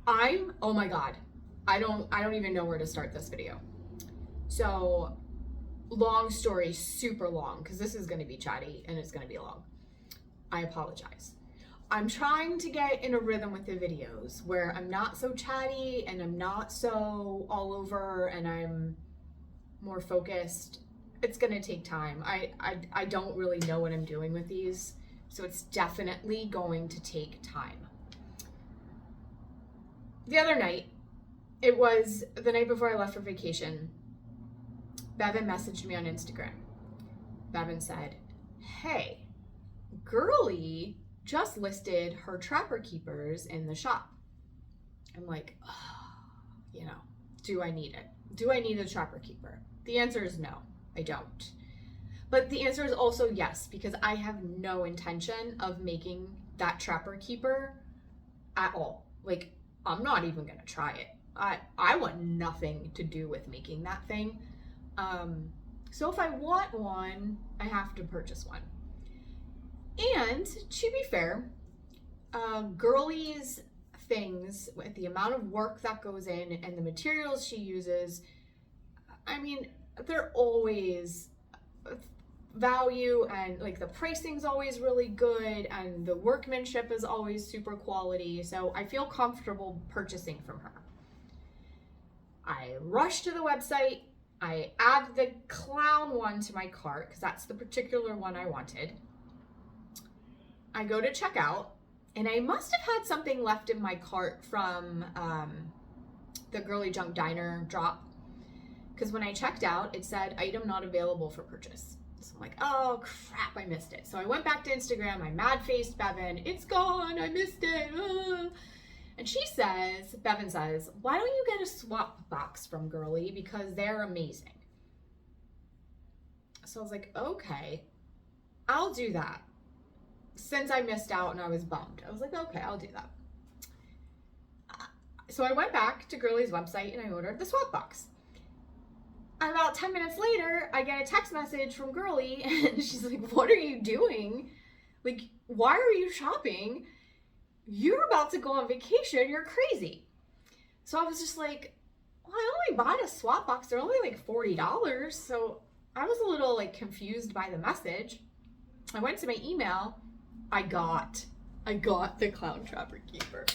Oh my God. I don't even know where to start this video. So, long story, super long, because this is going to be chatty and it's going to be long. I apologize. I'm trying to get in a rhythm with the videos where I'm not so chatty and I'm not so all over and I'm more focused. It's going to take time. I don't really know what I'm doing with these, so it's definitely going to take time. The other night, it was the night before I left for vacation, Bevan messaged me on Instagram. Bevan said, hey, Girly just listed her trapper keepers in the shop. I'm like, oh, do I need it? Do I need a trapper keeper? The answer is no, I don't. But the answer is also yes, because I have no intention of making that trapper keeper at all. Like, I'm not even gonna try it. I want nothing to do with making that thing. So if I want one, I have to purchase one. And to be fair, Girly's things, with the amount of work that goes in and the materials she uses, I mean, they're always value, and like the pricing's always really good and the workmanship is always super quality. So I feel comfortable purchasing from her. I rush to the website. I add the clown one to my cart because that's the particular one I wanted. I go to checkout, and I must have had something left in my cart from the GirlyJunk diner drop, because when I checked out, it said item not available for purchase. So I'm like, oh crap, I missed it. So I went back to Instagram, I mad-faced Bevan, it's gone, I missed it. And Bevan says, why don't you get a swap box from Girly, because they're amazing. So I was like, okay, I'll do that. Since I missed out and I was bummed, I was like, okay, I'll do that. So I went back to Girly's website and I ordered the swap box. And about 10 minutes later, I get a text message from Girly and she's like, what are you doing? Like, why are you shopping? You're about to go on vacation. You're crazy. So I was just like, well, I only bought a swap box. They're only like $40. So I was a little like confused by the message. I went to my email. I got the clown trapper keeper.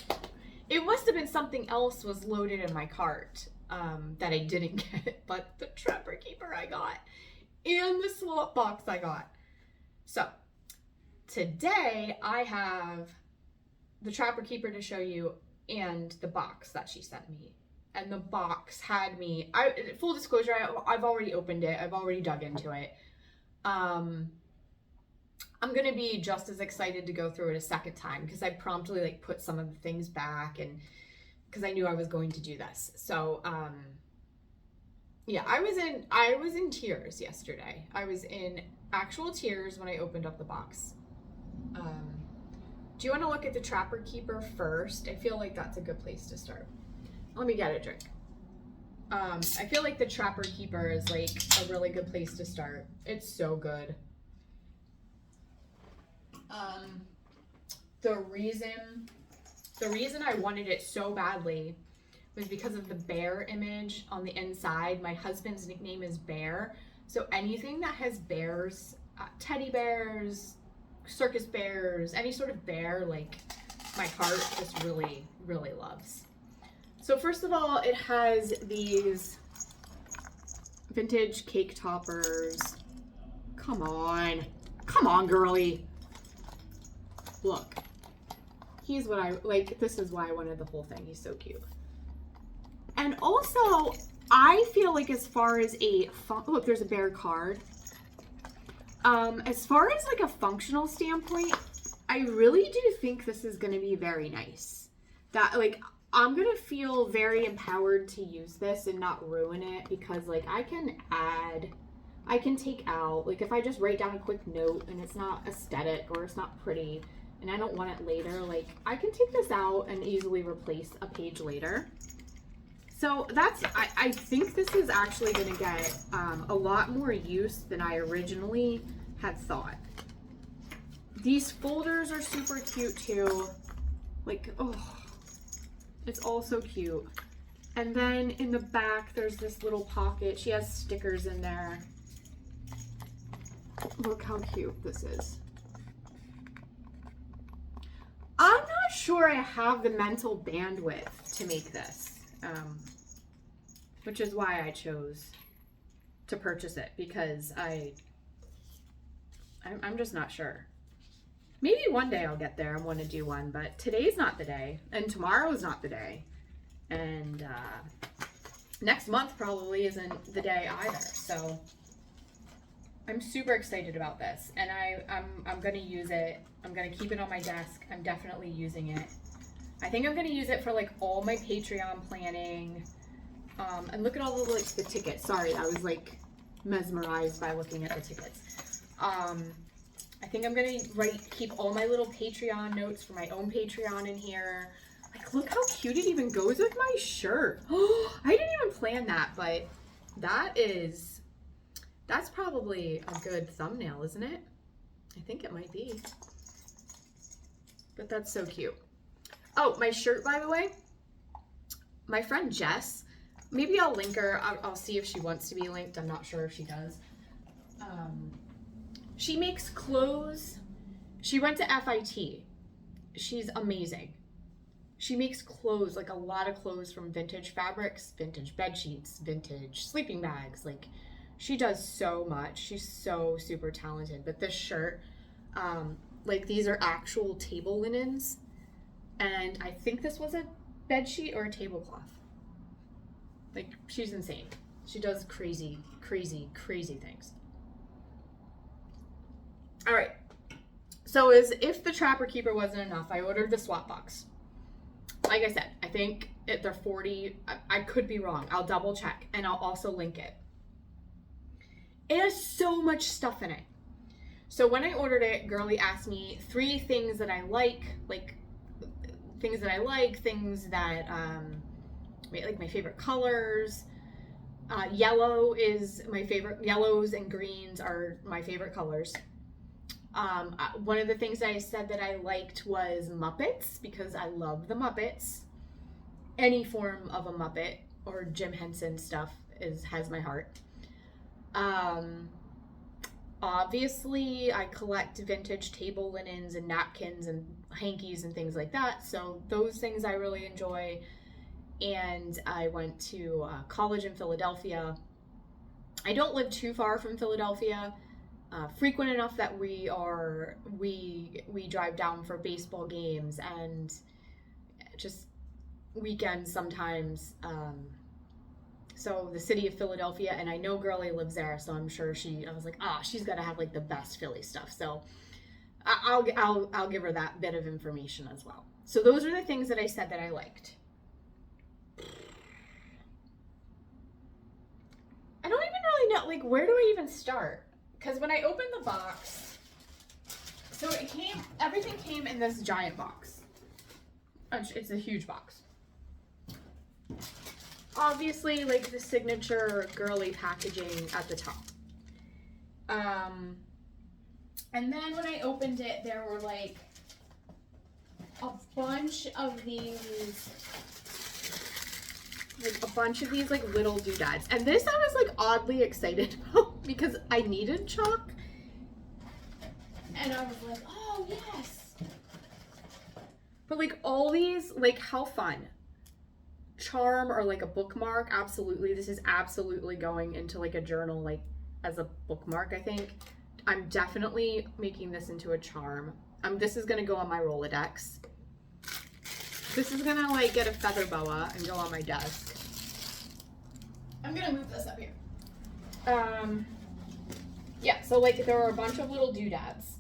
It must have been something else was loaded in my cart that I didn't get, but the trapper keeper I got and the swap box I got. So today I have the trapper keeper to show you and the box that she sent me. And the box had me, full disclosure, I've already opened it. I've already dug into it. I'm going to be just as excited to go through it a second time because I promptly like put some of the things back, and because I knew I was going to do this. So, yeah, I was in tears yesterday. I was in actual tears when I opened up the box. Do you want to look at the trapper keeper first? I feel like that's a good place to start. Let me get a drink. I feel like the trapper keeper is like a really good place to start. It's so good. The reason I wanted it so badly was because of the bear image on the inside. My husband's nickname is Bear, so anything that has bears, teddy bears, circus bears, any sort of bear, like my heart just really, really loves. So first of all, it has these vintage cake toppers. Come on, Girly. Look, he's what I like. This is why I wanted the whole thing. He's so cute. And also, I feel like as far as look, there's a bear card. As far as like a functional standpoint, I really do think this is going to be very nice. That like, I'm going to feel very empowered to use this and not ruin it, because like I can take out, like if I just write down a quick note and it's not aesthetic or it's not pretty and I don't want it later, like I can take this out and easily replace a page later. So that's, I think this is actually going to get a lot more use than I originally had thought. These folders are super cute too. Like, oh, It's all so cute. And then in the back, there's this little pocket. She has stickers in there. Look how cute this is. I'm not sure I have the mental bandwidth to make this, which is why I chose to purchase it, because I'm just not sure. Maybe one day I'll get there and want to do one, but today's not the day, and tomorrow's not the day, and next month probably isn't the day either. So I'm super excited about this, and I'm gonna use it. I'm gonna keep it on my desk. I'm definitely using it. I think I'm gonna use it for like all my Patreon planning. And look at all the tickets. Sorry, I was like mesmerized by looking at the tickets. I think I'm gonna keep all my little Patreon notes for my own Patreon in here. Like, look how cute it even goes with my shirt. Oh, I didn't even plan that, but that's probably a good thumbnail, isn't it? I think it might be. But that's so cute. Oh, my shirt, by the way, my friend Jess, maybe I'll link her. I'll see if she wants to be linked. I'm not sure if she does. She makes clothes. She went to FIT. She's amazing. She makes clothes, like a lot of clothes from vintage fabrics, vintage bed sheets, vintage sleeping bags. Like, she does so much. She's so super talented. But this shirt, like, these are actual table linens. And I think this was a bed sheet or a tablecloth. Like, she's insane. She does crazy, crazy, crazy things. All right. So as if the Trapper Keeper wasn't enough, I ordered the swap box. Like I said, I think they're $40. I could be wrong. I'll double check, and I'll also link it. It has so much stuff in it. So when I ordered it, Girly asked me 3 things that I like things that like my favorite colors. Yellow is my favorite. Yellows and greens are my favorite colors. One of the things I said that I liked was Muppets, because I love the Muppets. Any form of a Muppet or Jim Henson stuff has my heart. Obviously, I collect vintage table linens and napkins and hankies and things like that. So those things I really enjoy. And I went to college in Philadelphia. I don't live too far from Philadelphia. Frequent enough that we drive down for baseball games and just weekends sometimes. So the city of Philadelphia, and I know Girly lives there, so I'm sure I was like, she's got to have like the best Philly stuff. So I'll give her that bit of information as well. So those are the things that I said that I liked. I don't even really know, like, where do I even start? Because when I opened the box, so everything came in this giant box. It's a huge box. Obviously, like, the signature Girly packaging at the top. And then when I opened it, there were, like, a bunch of these like little doodads. And this I was like oddly excited about because I needed chalk. And I was like, oh yes. But like all these, like, how fun. Charm or like a bookmark, absolutely. This is absolutely going into like a journal, like as a bookmark, I think. I'm definitely making this into a charm. This is gonna go on my Rolodex. This is gonna like get a feather boa and go on my desk. I'm gonna move this up here. Yeah, so like there are a bunch of little doodads.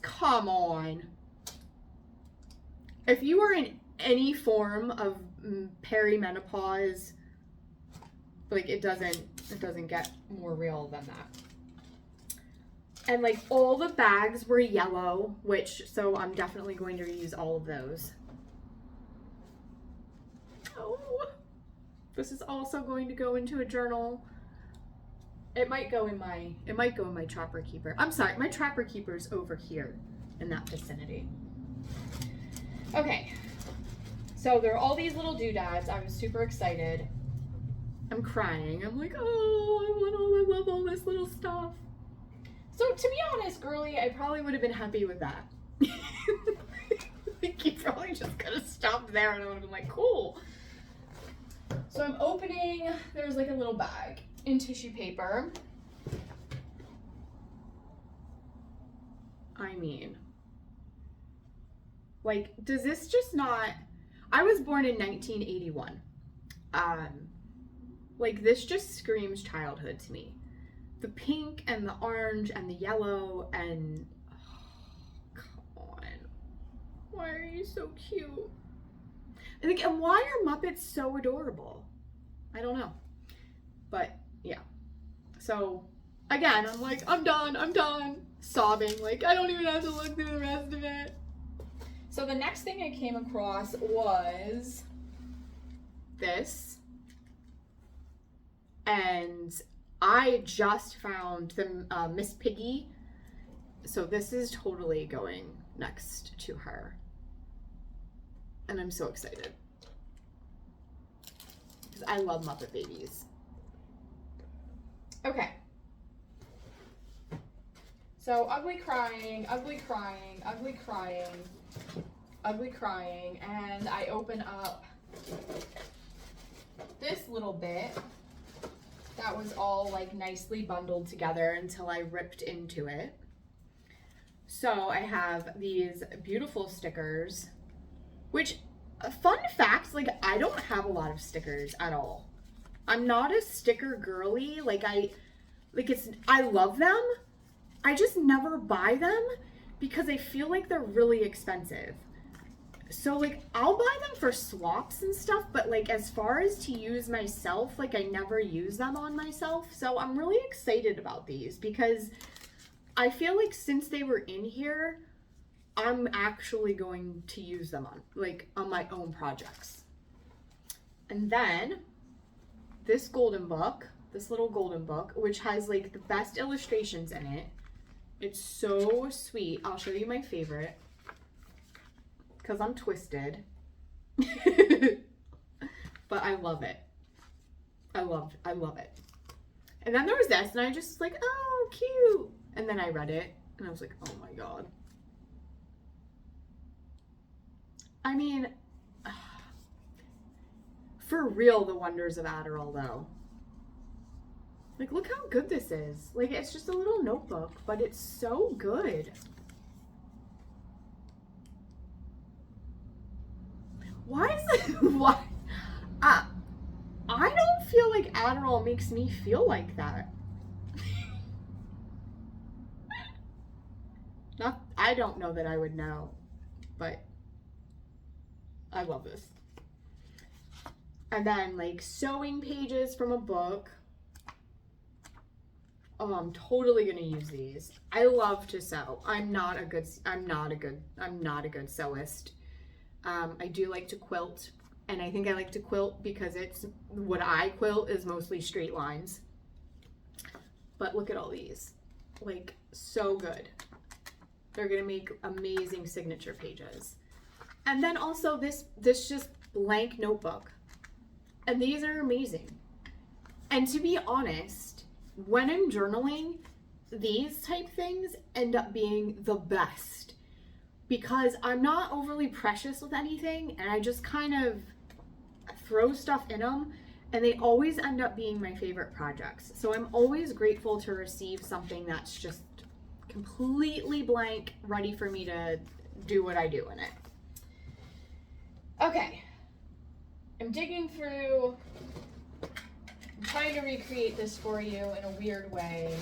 Come on. If you are in any form of perimenopause, like it doesn't get more real than that. And like all the bags were yellow, so I'm definitely going to reuse all of those. Oh, this is also going to go into a journal. It might go in my Trapper Keeper. I'm sorry, my Trapper Keeper's over here in that vicinity. Okay, So there are all these little doodads. I was super excited. I'm crying. I'm like, oh, I love all this little stuff. So to be honest, Girly, I probably would have been happy with that. Like, you probably just could have stopped there and I would have been like, cool. So I'm opening, there's like a little bag in tissue paper. I mean, like, does this just not, I was born in 1981. Like, this just screams childhood to me. The pink and the orange and the yellow and, oh, come on. Why are you so cute? And why are Muppets so adorable? I don't know. But, yeah. So, again, I'm like, I'm done. Sobbing, like, I don't even have to look through the rest of it. So the next thing I came across was this. And I just found the Miss Piggy. So this is totally going next to her. And I'm so excited. Because I love Muppet Babies. Okay. So ugly crying, and I open up this little bit that was all like nicely bundled together until I ripped into it. So I have these beautiful stickers, which, fun fact, like, I don't have a lot of stickers at all. I'm not a sticker girly. I love them. I just never buy them because I feel like they're really expensive. So, like, I'll buy them for swaps and stuff, but, like, as far as to use myself, like, I never use them on myself. So I'm really excited about these because I feel like since they were in here, I'm actually going to use them on my own projects. And then this little golden book, which has, like, the best illustrations in it. It's so sweet. I'll show you my favorite because I'm twisted. But I love it. I love it. And then there was this, and I just like, oh, cute. And then I read it, and I was like, oh my God. I mean, for real, the wonders of Adderall, though. Like, look how good this is. Like, it's just a little notebook, but it's so good. Why is it, why? I don't feel like Adderall makes me feel like that. I don't know that I would know, but I love this. And then, like, sewing pages from a book. Oh, I'm totally gonna use these. I love to sew. I'm not a good sewist. I do like to quilt, and I think I like to quilt because what I quilt is mostly straight lines. But look at all these, like, so good. They're gonna make amazing signature pages. And then also this just blank notebook, and these are amazing. And to be honest, when I'm journaling, these type things end up being the best because I'm not overly precious with anything and I just kind of throw stuff in them, and they always end up being my favorite projects. So I'm always grateful to receive something that's just completely blank, ready for me to do what I do in it. Okay, I'm digging through. I'm trying to recreate this for you in a weird way.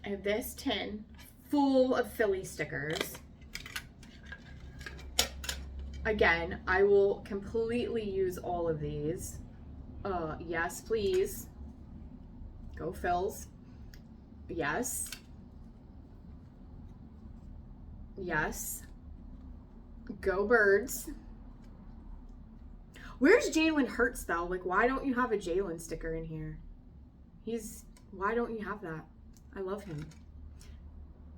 I have this tin full of Philly stickers. Again, I will completely use all of these. Yes, please. Go Phils. Yes. Yes. Go Birds. Where's Jalen Hurts, though? Like, why don't you have a Jalen sticker in here? Why don't you have that? I love him.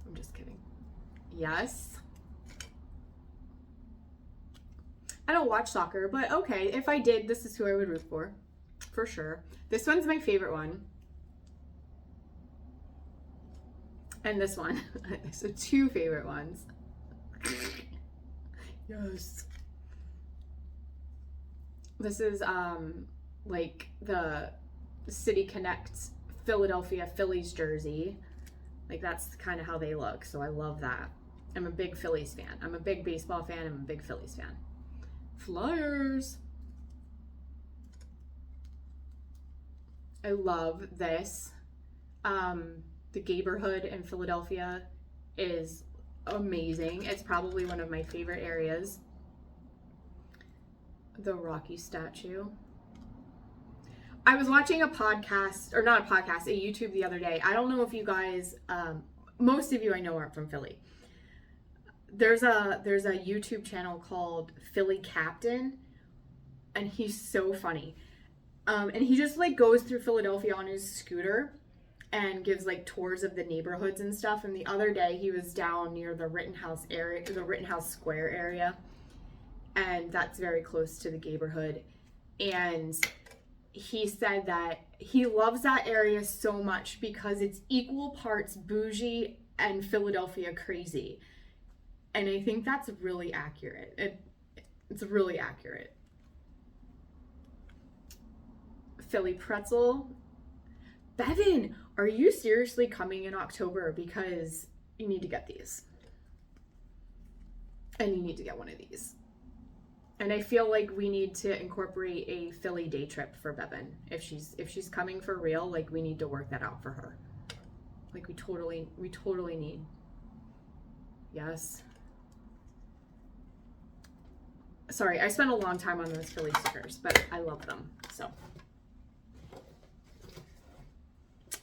I'm just kidding. Yes. I don't watch soccer, but okay, if I did, this is who I would root for sure. This one's my favorite one. And this one. So 2 favorite ones. Yes. This is like the City Connect Philadelphia Phillies jersey. Like that's kind of how they look. So I love that. I'm a big Phillies fan. I'm a big baseball fan. I'm a big Phillies fan. Flyers. I love this. The neighborhood in Philadelphia is amazing. It's probably one of my favorite areas. The Rocky statue. I was watching a podcast, or not a podcast, a YouTube the other day. I don't know if you guys, most of you I know aren't from Philly. There's a YouTube channel called Philly Captain, and he's so funny. And he just like goes through Philadelphia on his scooter and gives like tours of the neighborhoods and stuff. And the other day he was down near the Rittenhouse area, the Rittenhouse Square area, and that's very close to the neighborhood. And he said that he loves that area so much because it's equal parts bougie and Philadelphia crazy. And I think that's really accurate. It's really accurate. Philly pretzel. Bevan, are you seriously coming in October? Because you need to get these. And you need to get one of these. And I feel like we need to incorporate a Philly day trip for Bevan. If she's coming for real, like we need to work that out for her. Like we totally need. Yes. Sorry, I spent a long time on those Philly stickers, but I love them. So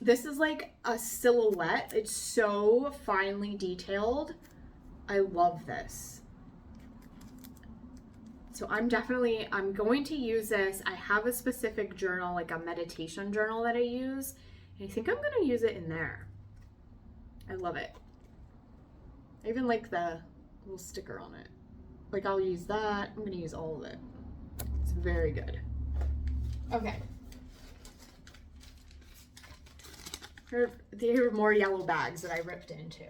this is like a silhouette. It's so finely detailed. I love this. So I'm going to use this. I have a specific journal, like a meditation journal that I use. And I think I'm going to use it in there. I love it. I even like the little sticker on it. Like I'll use that. I'm going to use all of it. It's very good. Okay. Here are more yellow bags that I ripped into.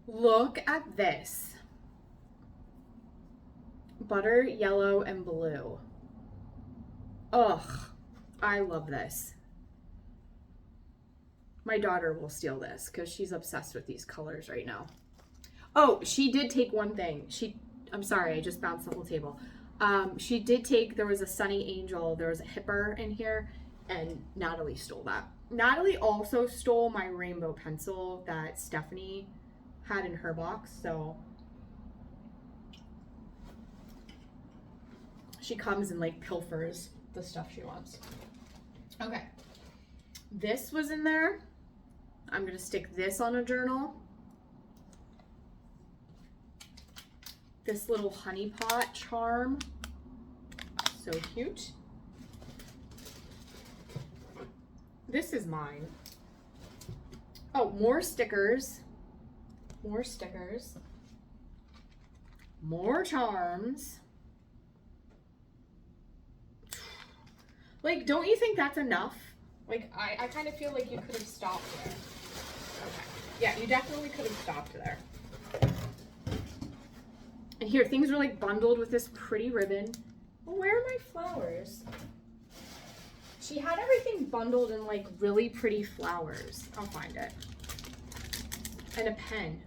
Look at this. Butter, yellow, and blue. Ugh, I love this. My daughter will steal this because she's obsessed with these colors right now. Oh, she did take one thing. I'm sorry, I just bounced the whole table. She did take, there was a Sunny Angel, there was a Hipper in here, and Natalie stole that. Natalie also stole my rainbow pencil that Stephanie had in her box, so she comes and like pilfers the stuff she wants. Okay. This was in there. I'm gonna stick this on a journal. This little honey pot charm. So cute. This is mine. Oh, more stickers. More stickers. More charms. Like, don't you think that's enough? Like, I kind of feel like you could have stopped there. Okay. Yeah, you definitely could have stopped there. And here, things are like bundled with this pretty ribbon. Well, where are my flowers? She had everything bundled in like really pretty flowers. I'll find it. And a pen.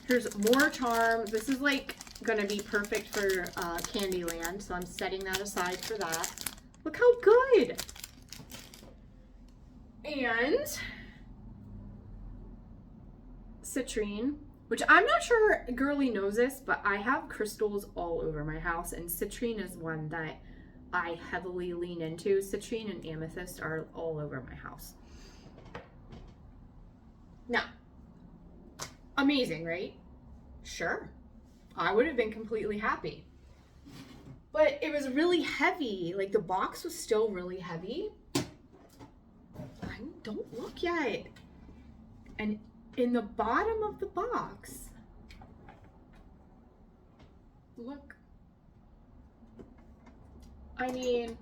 Here's more charms. This is like gonna be perfect for Candyland, so I'm setting that aside for that. Look how good! And citrine, which I'm not sure Girly knows this, but I have crystals all over my house, and citrine is one that I heavily lean into. Citrine and amethyst are all over my house. Now, amazing, right? Sure. I would have been completely happy. But it was really heavy. Like the box was still really heavy. Don't look yet. And in the bottom of the box, Look. I mean,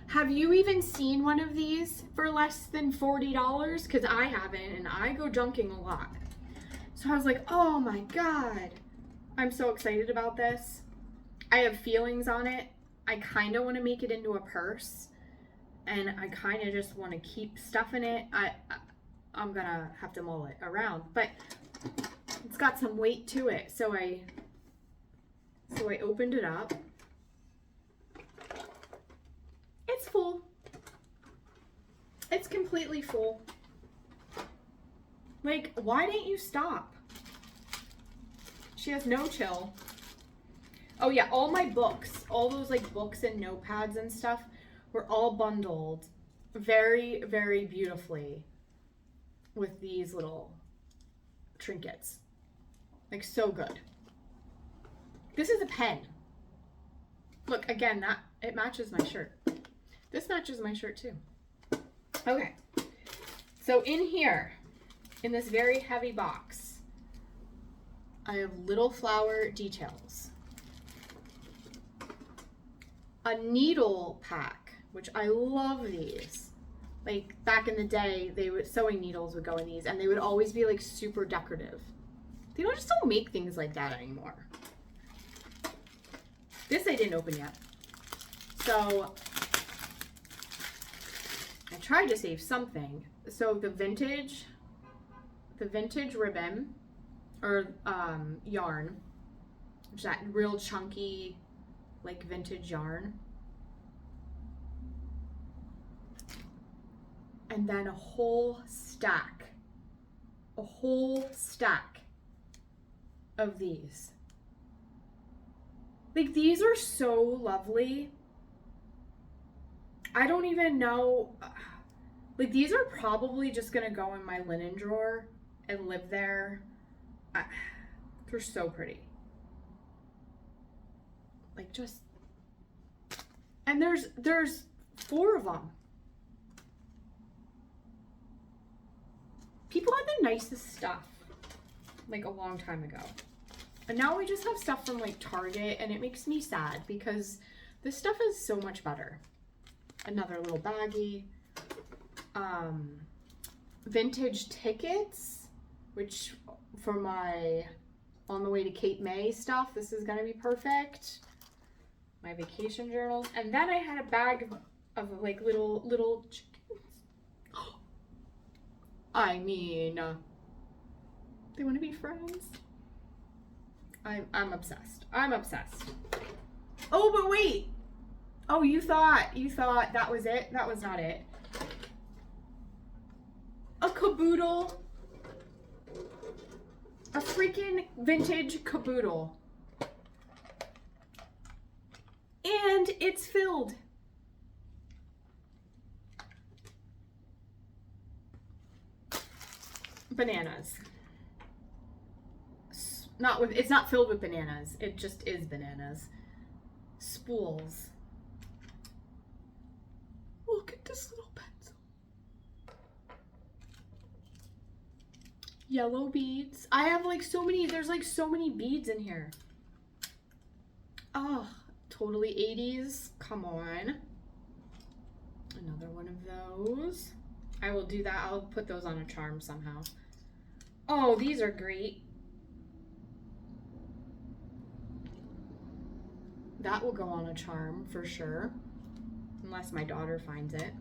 have you even seen one of these for less than $40? Because I haven't, and I go junking a lot. So I was like, oh my God. I'm so excited about this. I have feelings on it. I kind of want to make it into a purse. And I kind of just want to keep stuff in it. I'm going to have to mull it around. But it's got some weight to it. So I opened it up. It's full. It's completely full. Like, why didn't you stop? She has no chill. Oh yeah, all my books, all those like books and notepads and stuff were all bundled very, very beautifully with these little trinkets. Like, so good. This is a pen. Look, again, that it matches my shirt. This matches my shirt too. Okay. So in here, in this very heavy box, I have little flower details. A needle pack, which I love these. Like back in the day, sewing needles would go in these and they would always be like super decorative. They just don't make things like that anymore. This I didn't open yet. So I tried to save something. So the vintage ribbon or yarn, which is that real chunky like vintage yarn. And then a whole stack of these. Like, these are so lovely. I don't even know. Like, these are probably just gonna go in my linen drawer and live there. They're so pretty. Like, just. And there's 4 of them. People had the nicest stuff like a long time ago. And now we just have stuff from like Target, and it makes me sad because this stuff is so much better. Another little baggie. Vintage tickets, which for my on the way to Cape May stuff, this is gonna be perfect. My vacation journals. And then I had a bag of like little chickens. I mean, they want to be friends. I'm obsessed. I'm obsessed. Oh, but wait. Oh, you thought that was it? That was not it. A caboodle. A freaking vintage caboodle. And it's filled. Bananas. It's not filled with bananas. It just is bananas. Spools. Look at this little pencil. Yellow beads. I have like so many, there's like so many beads in here. Oh, totally 80s. Come on. Another one of those. I will do that. I'll put those on a charm somehow. Oh, these are great. That will go on a charm for sure. Unless my daughter finds it.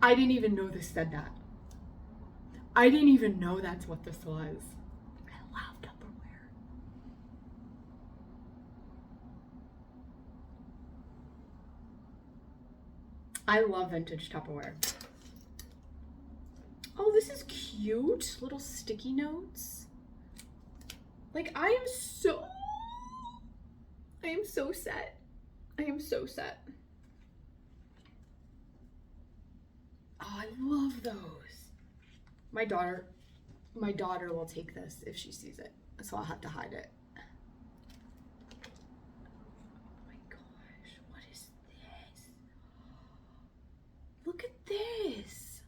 I didn't even know this said that. I didn't even know that's what this was. I love Tupperware. I love vintage Tupperware. Oh, this is cute. Little sticky notes. Like, I am so set. I am so set. Oh, I love those. My daughter will take this if she sees it, so I'll have to hide it. Oh my gosh, what is this? Look at this.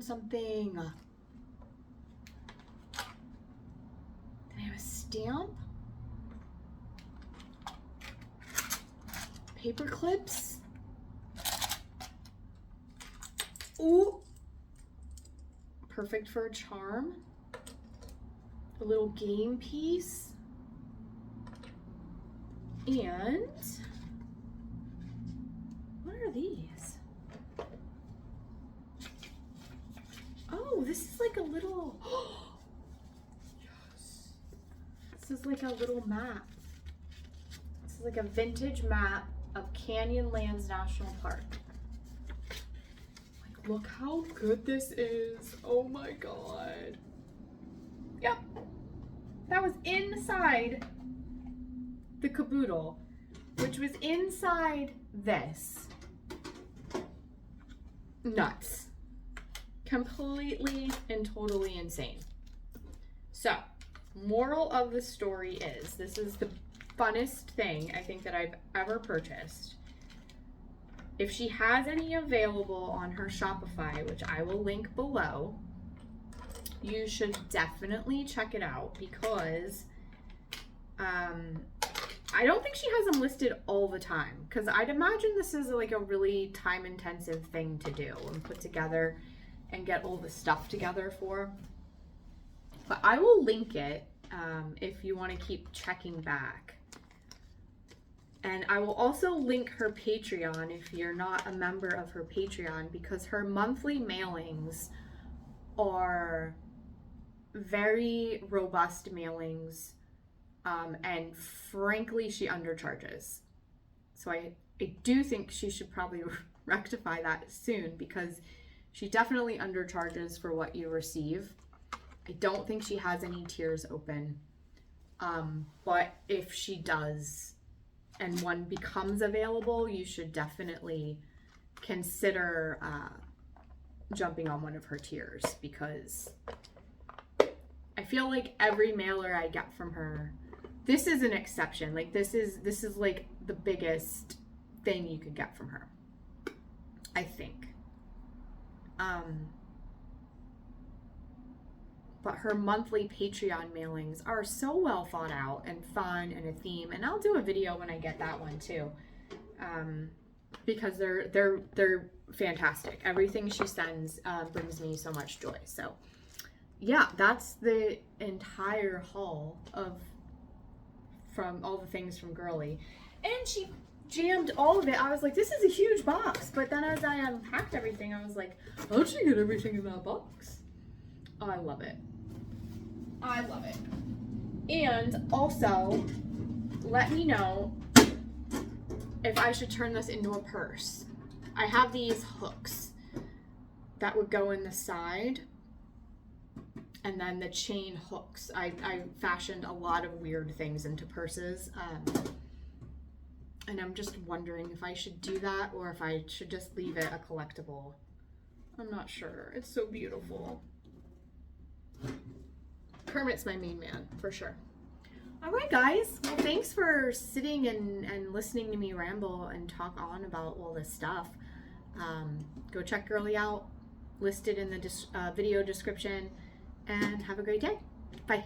found something. Then I have a stamp. Paper clips. Ooh. Perfect for a charm. A little game piece. And what are these? Oh, this is like a little, yes. This is like a little map. This is like a vintage map of Canyonlands National Park. Like, look how good this is. Oh my God. Yep. That was inside the caboodle, which was inside this. Nuts. Completely and totally insane. So, moral of the story is, this is the funnest thing I think that I've ever purchased. If she has any available on her Shopify, which I will link below, you should definitely check it out, because I don't think she has them listed all the time, because I'd imagine this is like a really time-intensive thing to do and put together and get all the stuff together for. But I will link it if you want to keep checking back. And I will also link her Patreon if you're not a member of her Patreon, because her monthly mailings are very robust mailings. And frankly, she undercharges. So I do think she should probably rectify that soon, because she definitely undercharges for what you receive. I don't think she has any tiers open. But if she does and one becomes available, you should definitely consider jumping on one of her tiers, because I feel like every mailer I get from her, this is an exception. Like this is like the biggest thing you could get from her, I think. But her monthly Patreon mailings are so well thought out and fun and a theme, and I'll do a video when I get that one too, because they're fantastic. Everything she sends brings me so much joy. So yeah, that's the entire haul from all the things from Girly. And she jammed all of it. I was like, this is a huge box. But then as I unpacked everything, I was like, how'd she get everything in that box? Oh, I love it. I love it. And also, let me know if I should turn this into a purse. I have these hooks that would go in the side, and then the chain hooks. I fashioned a lot of weird things into purses, and I'm just wondering if I should do that or if I should just leave it a collectible. I'm not sure. It's so beautiful. Kermit's my main man, for sure. All right, guys. Well, thanks for sitting and listening to me ramble and talk on about all this stuff. Go check Girly out, listed in the video description, and have a great day. Bye.